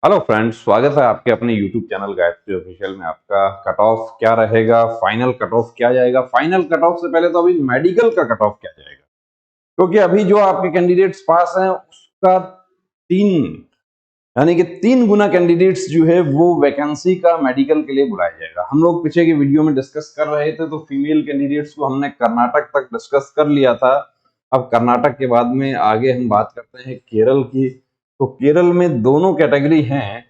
Hello friends, स्वागत है आपके अपने यूट्यूब चैनल गायत्री ऑफिशियल में। आपका कट ऑफ क्या रहेगा, फाइनल कट ऑफ क्या जाएगा। फाइनल कट ऑफ से पहले तो अभी मेडिकल का कट ऑफ क्या जाएगा, क्योंकि अभी जो आपके कैंडिडेट्स पास हैं उसका तीन यानी कि 3 गुना कैंडिडेट्स जो है वो वैकेंसी का मेडिकल के लिए बुलाया जाएगा। हम लोग पीछे की वीडियो में डिस्कस कर रहे थे तो फीमेल कैंडिडेट्स को हमने कर्नाटक तक डिस्कस कर लिया था। अब कर्नाटक के बाद में आगे हम बात करते हैं केरल की। तो केरल में दोनों कैटेगरी हैं,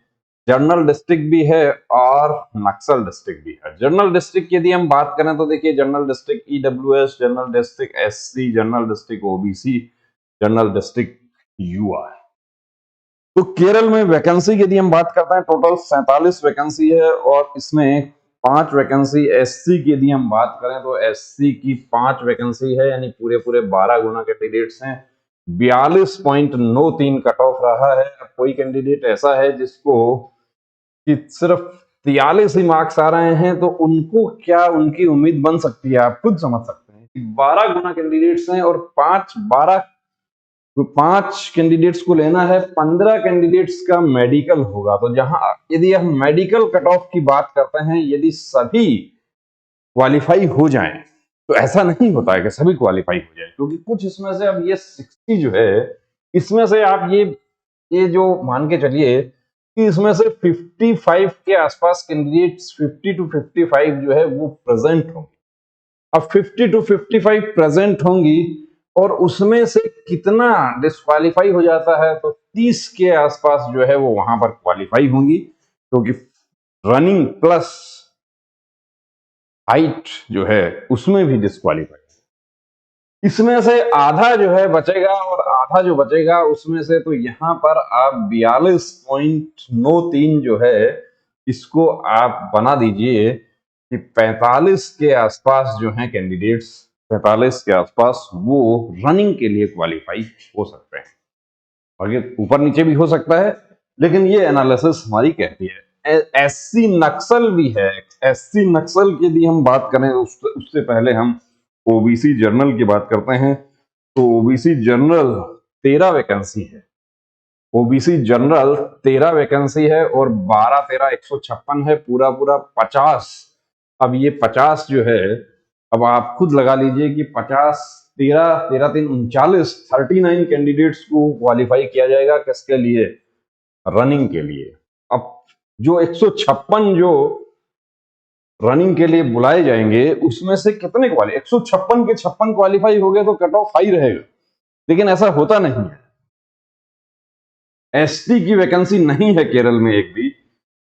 जनरल डिस्ट्रिक्ट भी है और नक्सल डिस्ट्रिक्ट भी है। जनरल डिस्ट्रिक्ट यदि हम बात करें तो देखिए, general district EWS, general district SC, general district OBC, general district UR. तो केरल में वैकेंसी यदि हम बात करते हैं, टोटल 47 वैकेंसी है और इसमें 5 वैकेंसी एससी की यदि हम बात करें तो एससी की 5 वैकेंसी है, यानी पूरे पूरे 12 गुना कैंडिडेट्स हैं। 42.93 कट ऑफ रहा है। अब कोई कैंडिडेट ऐसा है जिसको कि सिर्फ 43 ही मार्क्स आ रहे हैं, तो उनको क्या उनकी उम्मीद बन सकती है, आप खुद समझ सकते हैं कि 12 गुना कैंडिडेट्स हैं और 5 कैंडिडेट्स को लेना है, 15 कैंडिडेट्स का मेडिकल होगा। तो जहां यदि हम मेडिकल कट ऑफ की बात करते हैं, यदि सभी क्वालिफाई हो जाएं, तो ऐसा नहीं होता है कि सभी क्वालिफाई हो जाए, क्योंकि कुछ इसमें से, अब ये 60 जो है, इसमें से आप ये जो मान के चलिए कि इसमें से 55 के आसपास कैंडिडेट्स, 50 टू 55 जो है वो प्रेजेंट होंगे। अब 50 टू 55 प्रेजेंट होंगी और उसमें से कितना डिस्क्वालीफाई हो जाता है, तो 30 के आसपास जो है वो वहां पर क्वालिफाई होंगी, क्योंकि रनिंग प्लस हाइट जो है उसमें भी डिस्क्वालीफाई। इसमें से आधा जो है बचेगा और आधा जो बचेगा उसमें से तो यहां पर आप 42.93 जो है इसको आप बना दीजिए कि 45 के आसपास जो है कैंडिडेट्स, 45 के आसपास वो रनिंग के लिए क्वालिफाई हो सकते हैं। आगे ऊपर नीचे भी हो सकता है, लेकिन ये एनालिसिस हमारी कहती है। एससी नक्सल भी है। एससी नक्सल की यदि हम बात करें उससे पहले हम ओबीसी जनरल की बात करते हैं। तो ओबीसी जनरल 13 वैकेंसी है। ओबीसी जनरल 13 वैकेंसी है और 12 13 156 है, पूरा पूरा 50। अब ये 50 जो है, अब आप खुद लगा लीजिए कि 50 13 13 3 39, 39 कैंडिडेट्स को क्वालिफाई किया जाएगा। किसके लिए? रनिंग के लिए। अब जो 156 जो रनिंग के लिए बुलाए जाएंगे उसमें से कितने 156 के 56 क्वालिफाई हो गए तो कट ऑफ हाई रहेगा, लेकिन ऐसा होता नहीं है। एसटी की वैकेंसी नहीं है केरल में एक भी।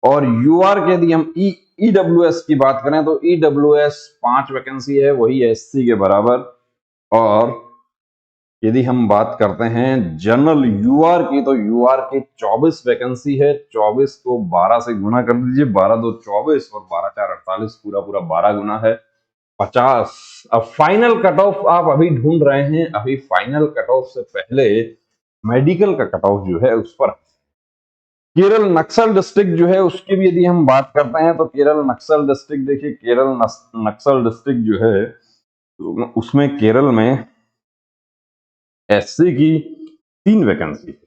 और यूआर के यदि हम ईडब्ल्यूएस की बात करें तो ईडब्ल्यूएस 5 वैकेंसी है, वही एससी के बराबर। और यदि हम बात करते हैं जनरल यूआर की, तो यूआर की 24 वैकेंसी है। 24 को 12 से गुना कर दीजिए, 12 2 24 और 12 4 48, पूरा पूरा 12 गुना है 50। अब फाइनल कट ऑफ आप अभी ढूंढ रहे हैं, अभी फाइनल कट ऑफ से पहले मेडिकल का कट ऑफ जो है उस पर। केरल नक्सल डिस्ट्रिक्ट जो है उसकी भी यदि हम बात करते हैं तो केरल नक्सल डिस्ट्रिक्ट, देखिए केरल नक्सल डिस्ट्रिक्ट जो है तो उसमें केरल में एससी की 3 वैकेंसी है।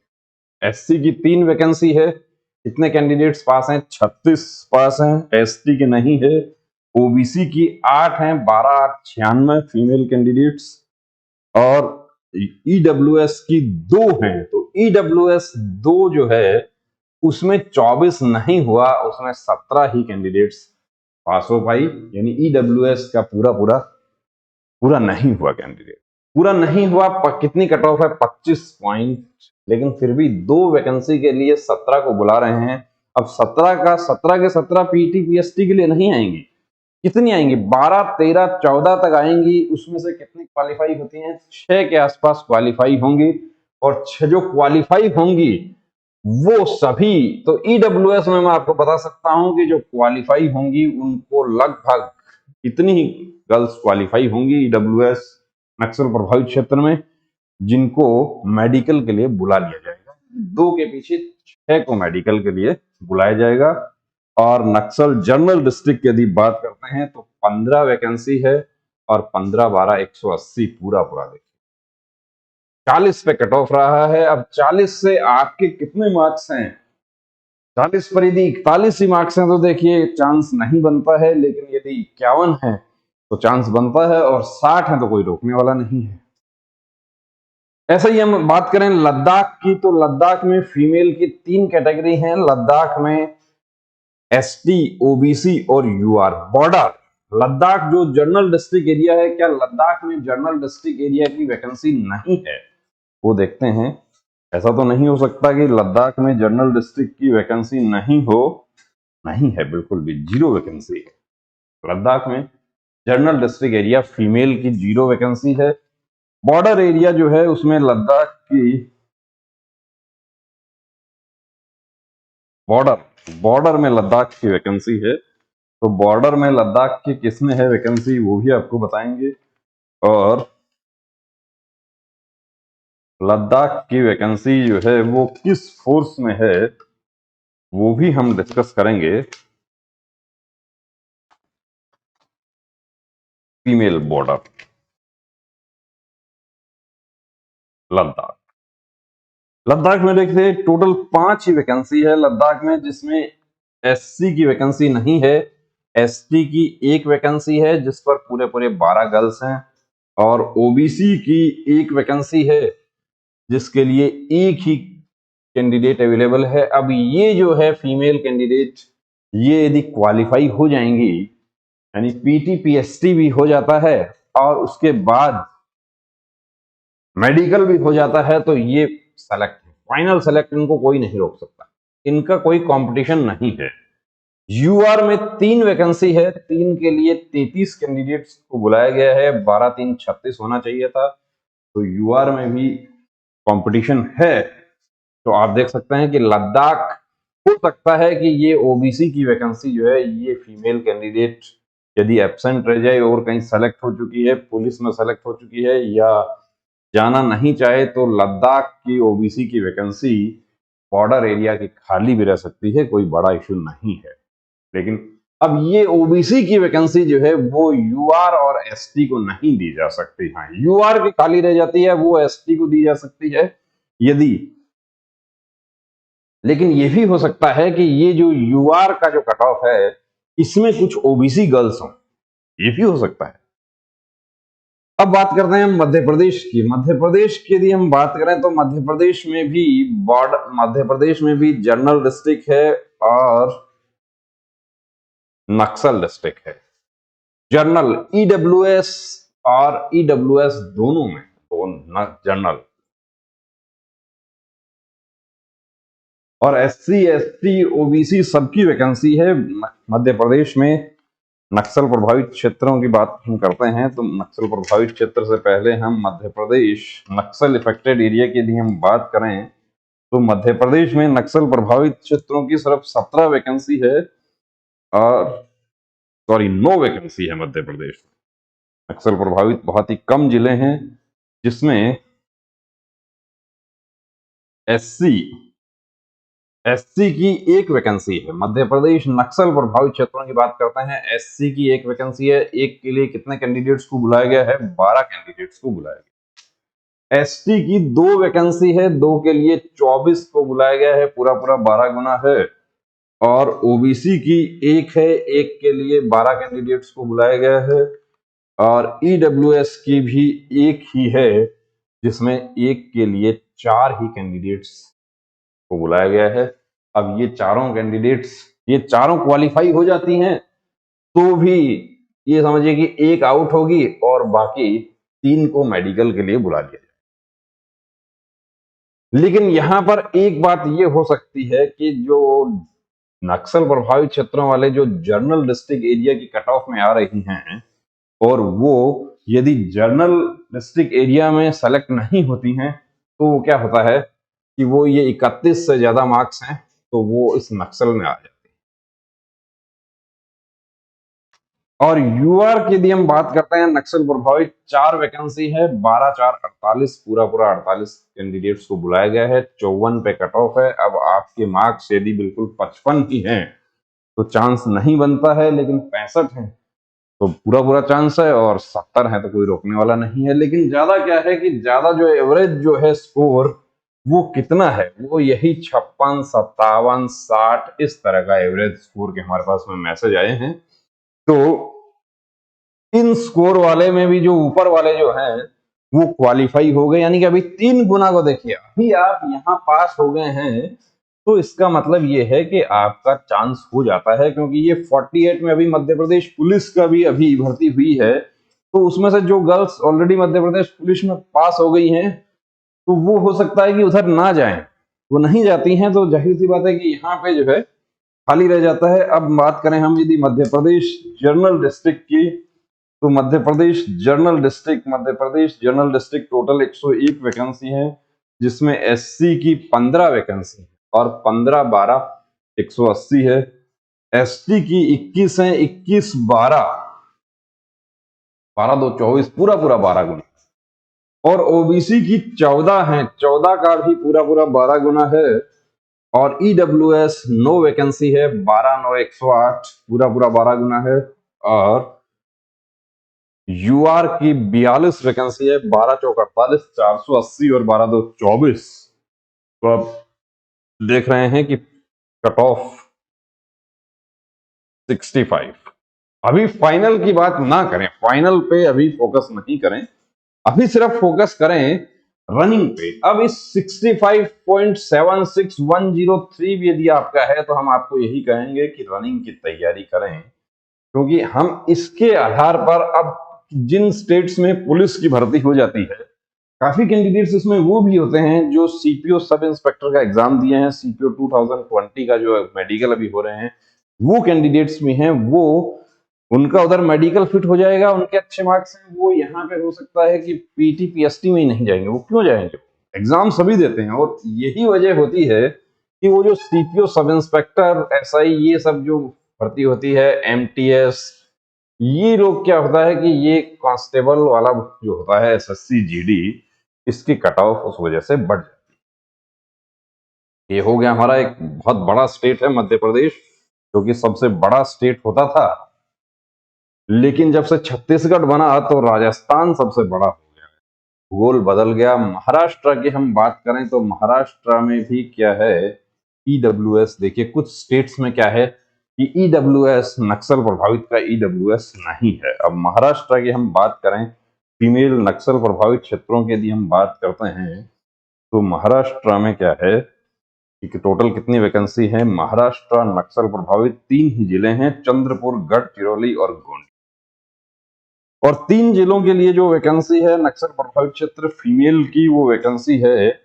एससी की 3 वैकेंसी है। कितने कैंडिडेट्स पास हैं? 36 पास हैं। एसटी के नहीं है। ओबीसी की 8 हैं, 12 8 96 फीमेल कैंडिडेट्स। और ईडब्ल्यूएस की 2 हैं। तो ईडब्ल्यूएस 2 जो है उसमें 24 नहीं हुआ, उसमें 17 ही कैंडिडेट्स पास हो पाई, यानी ईडब्ल्यूएस का पूरा नहीं हुआ कैंडिडेट। पूरा नहीं हुआ। कितनी कट ऑफ है? 25 पॉइंट। लेकिन फिर भी 2 वैकेंसी के लिए 17 को बुला रहे हैं। अब 17 के 17 पीटी पीएसटी के लिए नहीं आएंगी। कितनी आएंगी? 12 13 14 तक आएंगी। उसमें से कितनी क्वालिफाई होती हैं? 6 के आसपास क्वालिफाई होंगी। और 6 जो क्वालिफाई होंगी वो सभी, तो ईडब्ल्यूएस में मैं आपको बता सकता हूं कि जो क्वालिफाई होंगी उनको लगभग इतनी ही गर्ल्स क्वालिफाई होंगी ईडब्ल्यूएस नक्सल प्रभावित क्षेत्र में, जिनको मेडिकल के लिए बुला लिया जाएगा। 2 के पीछे 6 को मेडिकल के लिए बुलाया जाएगा। और नक्सल जनरल डिस्ट्रिक्ट यदि बात करते हैं तो 15 वैकेंसी है और 15 12 180 पूरा पूरा देखिए 40 पे कट ऑफ रहा है। अब 40 से आपके कितने मार्क्स हैं? 40 पर यदि 41 ही मार्क्स हैं तो देखिए चांस नहीं बनता है, लेकिन यदि 51 है तो चांस बनता है, और 60 है तो कोई रोकने वाला नहीं है। ऐसे ही हम बात करें लद्दाख की, तो लद्दाख में फीमेल की 3 कैटेगरी हैं। लद्दाख में एसटी, ओबीसी और यूआर। बॉर्डर लद्दाख जो जनरल डिस्ट्रिक्ट एरिया है, क्या लद्दाख में जनरल डिस्ट्रिक्ट एरिया की वैकेंसी नहीं है, वो देखते हैं। ऐसा तो नहीं हो सकता कि लद्दाख में जनरल डिस्ट्रिक्ट की वैकेंसी नहीं हो, नहीं है, बिल्कुल भी 0 वैकेंसी है लद्दाख में। जनरल डिस्ट्रिक्ट एरिया फीमेल की 0 वैकेंसी है। बॉर्डर एरिया जो है उसमें लद्दाख की बॉर्डर में लद्दाख की वैकेंसी है, तो बॉर्डर में लद्दाख की किसमें है वैकेंसी वो भी आपको बताएंगे, और लद्दाख की वैकेंसी जो है वो किस फोर्स में है वो भी हम डिस्कस करेंगे। फीमेल बॉर्डर लद्दाख, लद्दाख में देखते टोटल 5 ही वैकेंसी है लद्दाख में, जिसमें एससी की वैकेंसी नहीं है, एसटी की 1 वैकेंसी है जिस पर पूरे पूरे 12 गर्ल्स हैं, और ओबीसी की 1 वैकेंसी है जिसके लिए 1 ही कैंडिडेट अवेलेबल है। अब ये जो है फीमेल कैंडिडेट, ये यदि क्वालिफाई हो जाएंगी, यानी पीटी पीएसटी भी हो जाता है और उसके बाद मेडिकल भी हो जाता है, तो ये सेलेक्ट है, फाइनल सेलेक्ट, इनको कोई नहीं रोक सकता, इनका कोई कंपटीशन नहीं है। यूआर में 3 वैकेंसी है, 3 के लिए 33 कैंडिडेट्स को बुलाया गया है, 12 3 36 होना चाहिए था, तो यूआर में भी कंपटीशन है। तो आप देख सकते हैं कि लद्दाख, हो सकता है कि ये ओबीसी की वैकेंसी जो है ये फीमेल कैंडिडेट यदि एब्सेंट रह जाए और कहीं सेलेक्ट हो चुकी है, पुलिस में सेलेक्ट हो चुकी है या जाना नहीं चाहे, तो लद्दाख की ओबीसी की वैकेंसी बॉर्डर एरिया की खाली भी रह सकती है, कोई बड़ा इश्यू नहीं है। लेकिन अब ये ओबीसी की वैकेंसी जो है वो यूआर और एसटी को नहीं दी जा सकती। हाँ, यूआर की खाली रह जाती है, वो एसटी को दी जा सकती है यदि, लेकिन ये भी हो सकता है कि ये जो यूआर का जो कट ऑफ है इसमें कुछ ओबीसी गर्ल्स हों, ये भी हो सकता है। अब बात करते हैं मध्य प्रदेश की। मध्य प्रदेश की यदि हम बात करें तो मध्य प्रदेश में भी मध्य प्रदेश में भी जनरल डिस्ट्रिक्ट है और नक्सल डिस्ट्रिक्ट है। जनरल ईडब्ल्यूएस और ईडब्ल्यूएस दोनों में, तो जनरल, और एससी एसटी ओबीसी सबकी वैकेंसी है मध्य प्रदेश में। नक्सल प्रभावित क्षेत्रों की बात हम करते हैं, तो नक्सल प्रभावित क्षेत्र से पहले हम मध्य प्रदेश नक्सल इफेक्टेड एरिया की यदि हम बात करें तो मध्य प्रदेश में नक्सल प्रभावित क्षेत्रों की सिर्फ 17 वैकेंसी है, और 9 वैकेंसी है मध्य प्रदेश में। नक्सल प्रभावित बहुत ही कम जिले हैं, जिसमें एससी की 1 वैकेंसी है। मध्य प्रदेश नक्सल प्रभावित क्षेत्रों की बात करते हैं, एससी की 1 वैकेंसी है। 1 के लिए कितने कैंडिडेट्स को बुलाया गया है? 12 कैंडिडेट्स को बुलाया गया। एसटी की 2 वैकेंसी है, 2 के लिए 24 को बुलाया गया है, पूरा पूरा 12 गुना है। और ओबीसी की 1 है, 1 के लिए 12 कैंडिडेट्स को बुलाया गया है। और ईडब्ल्यूएस की भी 1 ही है, जिसमें 1 के लिए 4 ही कैंडिडेट्स को बुलाया गया है। अब ये चारों कैंडिडेट्स, ये चारों क्वालिफाई हो जाती हैं तो भी ये समझिए कि 1 आउट होगी और बाकी 3 को मेडिकल के लिए बुला लिया जाए। लेकिन यहां पर एक बात ये हो सकती है कि जो नक्सल प्रभावित क्षेत्रों वाले जो जनरल डिस्ट्रिक्ट एरिया की कट ऑफ में आ रही हैं, और वो यदि जनरल डिस्ट्रिक्ट एरिया में सेलेक्ट नहीं होती हैं, तो वो क्या होता है कि वो ये 31 से ज्यादा मार्क्स हैं तो वो इस नक्सल में आ जाती है। और यूआर की यदि हम बात करते हैं, नक्सल प्रभावित 4 वैकेंसी है, 12 4 48, पूरा पूरा 48 कैंडिडेट्स को बुलाया गया है, 54 पे कट ऑफ है। अब आपके मार्क्स यदि बिल्कुल 55 ही हैं तो चांस नहीं बनता है, लेकिन 65 है तो पूरा पूरा चांस है, और 70 है तो कोई रोकने वाला नहीं है। लेकिन ज्यादा क्या है कि ज्यादा जो एवरेज जो है स्कोर वो कितना है, वो यही 56, 57, 60 इस तरह का एवरेज स्कोर के हमारे पास में मैसेज आए हैं। तो इन स्कोर वाले में भी जो ऊपर वाले जो हैं वो क्वालिफाई हो गए, यानी कि अभी 3 गुना को देखिए, अभी आप यहाँ पास हो गए हैं, तो इसका मतलब ये है कि आपका चांस हो जाता है, क्योंकि ये 48 में अभी मध्य प्रदेश पुलिस का भी अभी भर्ती हुई है, तो उसमें से जो girls already Madhya Pradesh police में पास हो गई हैं, तो वो हो सकता है कि उधर ना जाएं, वो नहीं जाती हैं, तो जाहिर सी बात है कि यहाँ पे जो है खाली रह जाता है। अब बात करें हम यदि मध्य प्रदेश जनरल डिस्ट्रिक्ट की, तो Madhya Pradesh general district total 101 vacancy है, जिसमें एससी की 15 वैकेंसी है और 15 12 180 है। एसटी की 21 है, 21 12 12 2 24, पूरा पूरा 12 गुना। और ओबीसी की 14 है, 14 का भी पूरा पूरा 12 गुना है। और ईडब्ल्यूएस 9 वैकेंसी है, 12 9 108, पूरा पूरा 12 गुना है। और यूआर की 42 वैकेंसी है, 12 चौक 48, 480 और 12 2 24। तो अब देख रहे हैं कि कट ऑफ 65। अभी फाइनल की बात ना करें, फाइनल पे अभी फोकस नहीं करें, अभी सिर्फ फोकस करें रनिंग पे। अब इस 65.76103 भी यदि आपका है, तो हम आपको यही कहेंगे कि रनिंग की तैयारी करें, क्योंकि हम इसके आधार पर अब जिन स्टेट्स में पुलिस की भर्ती हो जाती है, काफी कैंडिडेट्स इसमें वो भी होते हैं जो सीपीओ सब इंस्पेक्टर का एग्जाम दिए हैं, सीपीओ 2020 का जो मेडिकल अभी हो रहे हैं, वो कैंडिडेट्स भी हैं, वो उनका उधर मेडिकल फिट हो जाएगा, उनके अच्छे मार्क्स हैं, वो यहाँ पे हो सकता है कि पीटी पीएसटी में ही नहीं जाएंगे। वो क्यों जाएंगे, एग्जाम सभी देते हैं, और यही वजह होती है कि वो जो सीपीओ सब इंस्पेक्टर एसआई ये सब जो भर्ती होती है, एमटीएस, ये लोग क्या होता है कि ये कांस्टेबल वाला जो होता है एसएससी जीडी, इसकी कट ऑफ उस वजह से बढ़ जाती है। ये हो गया हमारा एक बहुत बड़ा स्टेट है मध्य प्रदेश, जो कि सबसे बड़ा स्टेट होता था, लेकिन जब से छत्तीसगढ़ बना तो राजस्थान सबसे बड़ा हो गया, भूगोल बदल गया। महाराष्ट्र की हम बात करें तो महाराष्ट्र में भी क्या है, ईडब्ल्यूएस, देखिए कुछ स्टेट्स में क्या है कि ईडब्ल्यूएस नक्सल प्रभावित का ईडब्ल्यूएस नहीं है। अब महाराष्ट्र की हम बात करें, फीमेल नक्सल प्रभावित क्षेत्रों की यदि हम बात करते हैं, तो महाराष्ट्र में क्या है कि टोटल कितनी वैकेंसी है। महाराष्ट्र नक्सल प्रभावित 3 ही जिले हैं, चंद्रपुर, गढ़चिरौली और गोंडी। और 3 जिलों के लिए जो वैकेंसी है नक्सल प्रभावित क्षेत्र फीमेल की, वो वैकेंसी है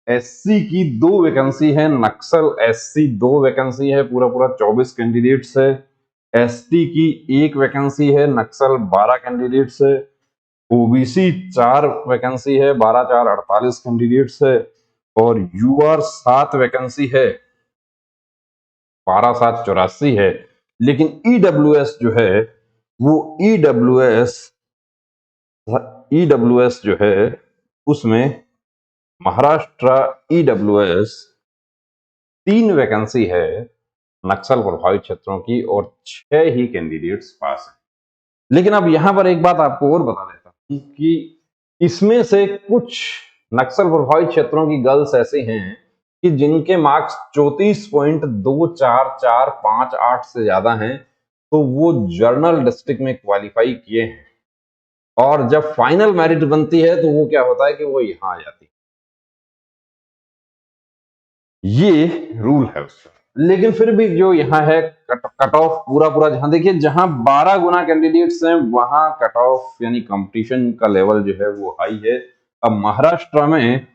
एससी की 2 वैकेंसी है, नक्सल एससी 2 वैकेंसी है, पूरा पूरा 24 कैंडिडेट्स है। एसटी की 1 वैकेंसी है, नक्सल 12 कैंडिडेट्स है। ओबीसी 4 वैकेंसी है, 12 4 48 कैंडिडेट्स है। और यूआर 7 वैकेंसी है, 12 7 84 है। लेकिन ईडब्ल्यूएस जो है, वो ईडब्ल्यूएस जो है उसमें महाराष्ट्र ईडब्ल्यूएस 3 वैकेंसी है नक्सल प्रभावित क्षेत्रों की, और 6 ही कैंडिडेट्स पास हैं। लेकिन अब यहां पर एक बात आपको और बता देता हूं कि इसमें से कुछ नक्सल प्रभावित क्षेत्रों की गर्ल्स ऐसे हैं कि जिनके मार्क्स 34.24458 से ज्यादा हैं, तो वो जर्नल डिस्ट्रिक्ट में क्वालिफाई किए हैं, और जब फाइनल मेरिट बनती है तो वो क्या होता है कि वो यहां आ जाती है। ये रूल है उसका। लेकिन फिर भी जो यहाँ है कट ऑफ पूरा पूरा, जहां देखिए जहां 12 गुना कैंडिडेट्स हैं, वहां कट ऑफ यानी कंपटीशन का लेवल जो है वो हाई है। अब महाराष्ट्र में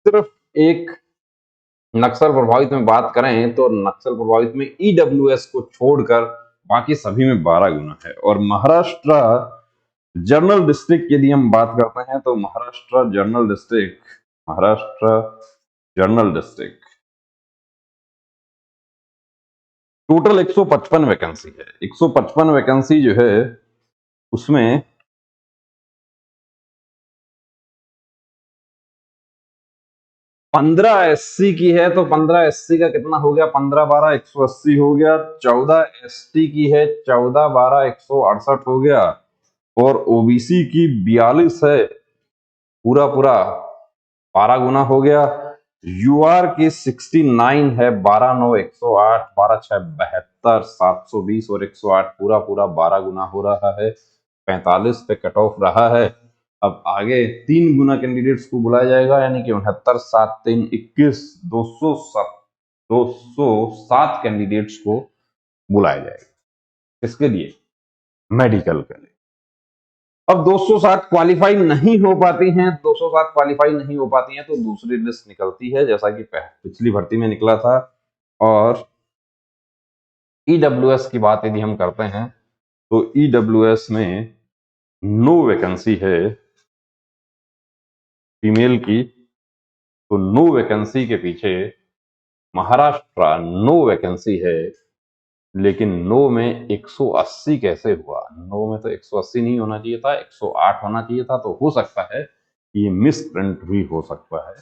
सिर्फ एक नक्सल प्रभावित में बात करें तो नक्सल प्रभावित में ईडब्ल्यूएस को छोड़कर बाकी सभी में 12 गुना है। और महाराष्ट्र जर्नल डिस्ट्रिक्ट यदि हम बात करते हैं तो Maharashtra journal district total 155 vacancy है। 155 वैकेंसी जो है उसमें पंद्रह एससी की है, तो 15 एससी का कितना हो गया, 15 12 180 हो गया। 14 एसटी की है, 14 12 168 हो गया। और ओबीसी की 42 है, पूरा पूरा 12 गुना हो गया। यूआर की 69 है, 12 9 108, 12 6 72, 720 और 108 पूरा पूरा 12 गुना हो रहा है, 45 पे कट ऑफ रहा है। अब आगे 3 गुना कैंडिडेट्स को बुलाया जाएगा, यानी कि 69 7 3 21, 207 कैंडिडेट्स को बुलाया जाएगा। किसके लिए? मेडिकल के लिए। अब 207 क्वालिफाई नहीं हो पाती हैं, 207 क्वालिफाई नहीं हो पाती हैं तो दूसरी लिस्ट निकलती है, जैसा कि पिछली भर्ती में निकला था। और ईडब्ल्यूएस की बात यदि हम करते हैं तो ईडब्ल्यूएस में 9 वैकेंसी है फीमेल की, तो 9 वैकेंसी के पीछे महाराष्ट्र 9 वैकेंसी है, लेकिन 9 में 180 कैसे हुआ? 9 में तो 180 नहीं होना चाहिए था, 108 होना चाहिए था। तो हो सकता है ये मिस प्रिंट भी हो सकता है,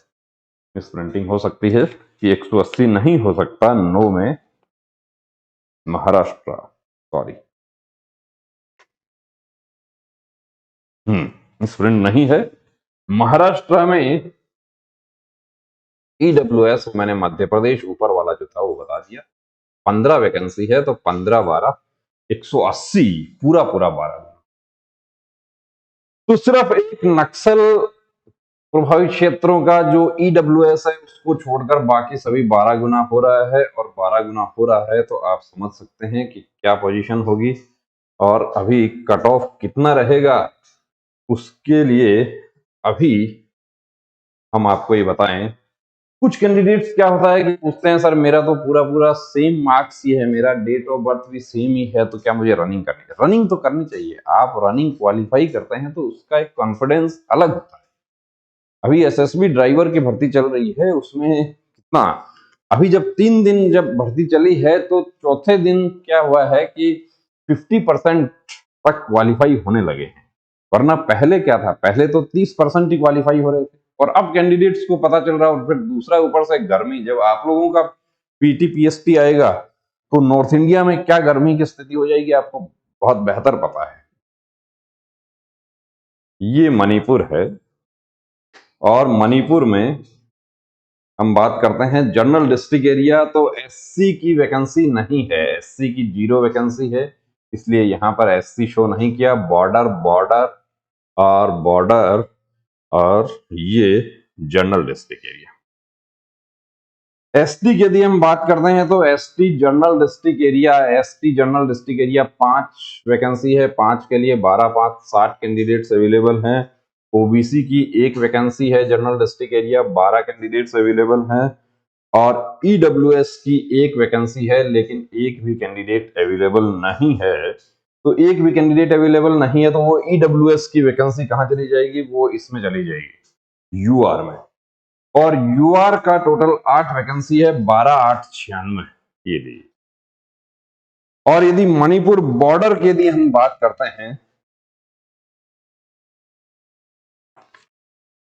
मिस प्रिंटिंग हो सकती है कि 180 नहीं हो सकता 9 में महाराष्ट्र, सॉरी, मिस प्रिंट नहीं है। महाराष्ट्र में ईडब्ल्यूएस, मैंने मध्य प्रदेश ऊपर वाला जो था वो बता दिया, 15 वैकेंसी है, तो 15 12 180 पूरा पूरा 12। तो सिर्फ एक नक्सल प्रभावित क्षेत्रों का जो ईडब्ल्यूएस है उसको छोड़कर बाकी सभी 12 गुना हो रहा है, और 12 गुना हो रहा है तो आप समझ सकते हैं कि क्या पोजीशन होगी और अभी कट ऑफ कितना रहेगा। उसके लिए अभी हम आपको ये बताएं, कुछ कैंडिडेट्स क्या होता है कि पूछते हैं सर मेरा तो पूरा पूरा सेम मार्क्स ही है, मेरा डेट ऑफ बर्थ भी सेम ही है, तो क्या मुझे रनिंग करनी है? रनिंग तो करनी चाहिए। आप रनिंग क्वालिफाई करते हैं तो उसका एक कॉन्फिडेंस अलग होता है। अभी एसएसबी ड्राइवर की भर्ती चल रही है, उसमें कितना, अभी जब 3 दिन जब भर्ती चली है तो चौथे दिन क्या हुआ है कि 50% तक क्वालिफाई होने लगे हैं, वरना पहले क्या था, पहले तो 30% ही क्वालिफाई हो रहे थे। और अब कैंडिडेट्स को पता चल रहा है, और फिर दूसरा ऊपर से गर्मी, जब आप लोगों का पीटी पीएसटी आएगा तो नॉर्थ इंडिया में क्या गर्मी की स्थिति हो जाएगी आपको बहुत बेहतर पता है। ये मणिपुर है, और मणिपुर में हम बात करते हैं जनरल डिस्ट्रिक्ट एरिया, तो एससी की वैकेंसी नहीं है, एससी की 0 वैकेंसी है, इसलिए यहां पर एससी शो नहीं किया। बॉर्डर बॉर्डर और बॉर्डर और ये जनरल डिस्ट्रिक्ट एरिया। एसटी की यदि हम बात करते हैं तो ST general district area, ST general district area 5 vacancy है, 5 के लिए 12 5 60 कैंडिडेट्स अवेलेबल हैं। ओबीसी की 1 वैकेंसी है general district area, 12 candidates available हैं। और ईडब्ल्यूएस की 1 वैकेंसी है, लेकिन एक भी कैंडिडेट अवेलेबल नहीं है। तो एक भी कैंडिडेट अवेलेबल नहीं है तो वो ईडब्ल्यूएस की वैकेंसी कहां चली जाएगी? वो इसमें चली जाएगी, यूआर में। और यूआर का टोटल 8 वैकेंसी है, 12 8 96 ये ली। और यदि मणिपुर बॉर्डर की यदि हम बात करते हैं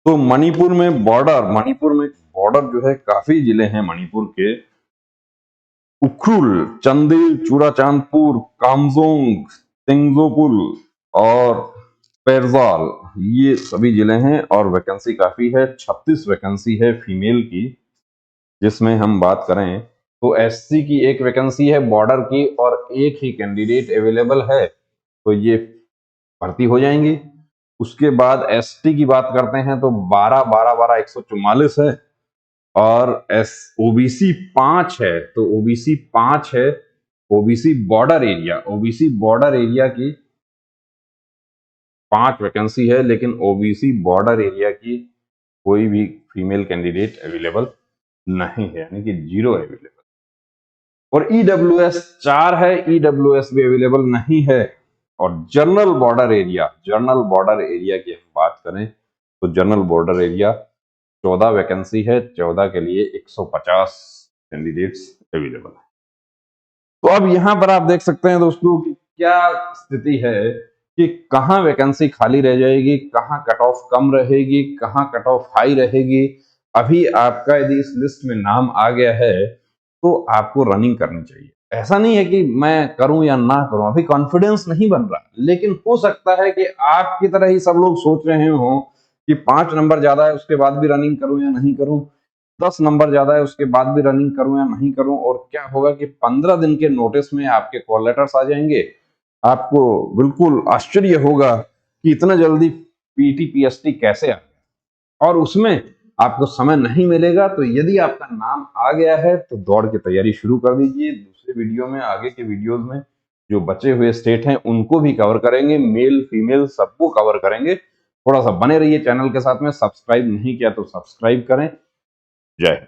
तो मणिपुर में बॉर्डर जो है, काफी जिले हैं मणिपुर के, उखरुल, चंदेल, चूड़ाचांदपुर, कामजोंग, तेंगजोपुर और पेरजाल, ये सभी जिले हैं। और वैकेंसी काफी है, 36 वैकेंसी है फीमेल की। जिसमें हम बात करें तो एससी की 1 वैकेंसी है बॉर्डर की, और एक ही कैंडिडेट अवेलेबल है, तो ये भर्ती हो जाएंगी। उसके बाद एसटी की बात करते हैं तो 12 12 12 144 है, और ओबीसी 5 है, तो ओबीसी 5 है। ओबीसी बॉर्डर एरिया की 5 वैकेंसी है, लेकिन ओबीसी बॉर्डर एरिया की कोई भी फीमेल कैंडिडेट अवेलेबल नहीं है, यानी कि 0 अवेलेबल। और ईडब्ल्यूएस 4 है, ईडब्ल्यूएस भी अवेलेबल नहीं है। और जनरल बॉर्डर एरिया की हम बात करें तो जनरल बॉर्डर एरिया 14 वैकेंसी है, 14 के लिए 150 कैंडिडेट्स अवेलेबल है। तो अब यहां पर आप देख सकते हैं दोस्तों कि क्या स्थिति है कि कहां वैकेंसी खाली रह जाएगी, कहां कट ऑफ कम रहेगी, कहां कट ऑफ हाई रहेगी। अभी आपका यदि इस लिस्ट में नाम आ गया है तो आपको रनिंग करनी चाहिए। ऐसा नहीं है कि मैं करूं या ना करूं, अभी कॉन्फिडेंस नहीं बन रहा, लेकिन हो सकता है कि आपकी तरह ही सब लोग सोच रहे हो कि 5 नंबर ज्यादा है उसके बाद भी रनिंग करूं या नहीं करूं। 10 नंबर ज्यादा है उसके बाद भी रनिंग करूं या नहीं करूं, और क्या होगा कि 15 दिन के नोटिस में आपके कॉल लेटर्स आ जाएंगे। आपको बिल्कुल आश्चर्य होगा कि इतना जल्दी पीटी पीएसटी कैसे आ गया, और उसमें आपको समय नहीं मिलेगा। तो यदि आपका नाम आ गया है तो दौड़ की तैयारी शुरू कर दीजिए। दूसरे वीडियो में, आगे के वीडियोस में जो बचे हुए स्टेट हैं उनको भी कवर करेंगे, मेल फीमेल सबको कवर करेंगे। थोड़ा सा बने रहिए चैनल के साथ में, सब्सक्राइब नहीं किया तो सब्सक्राइब करें। जय हिंद।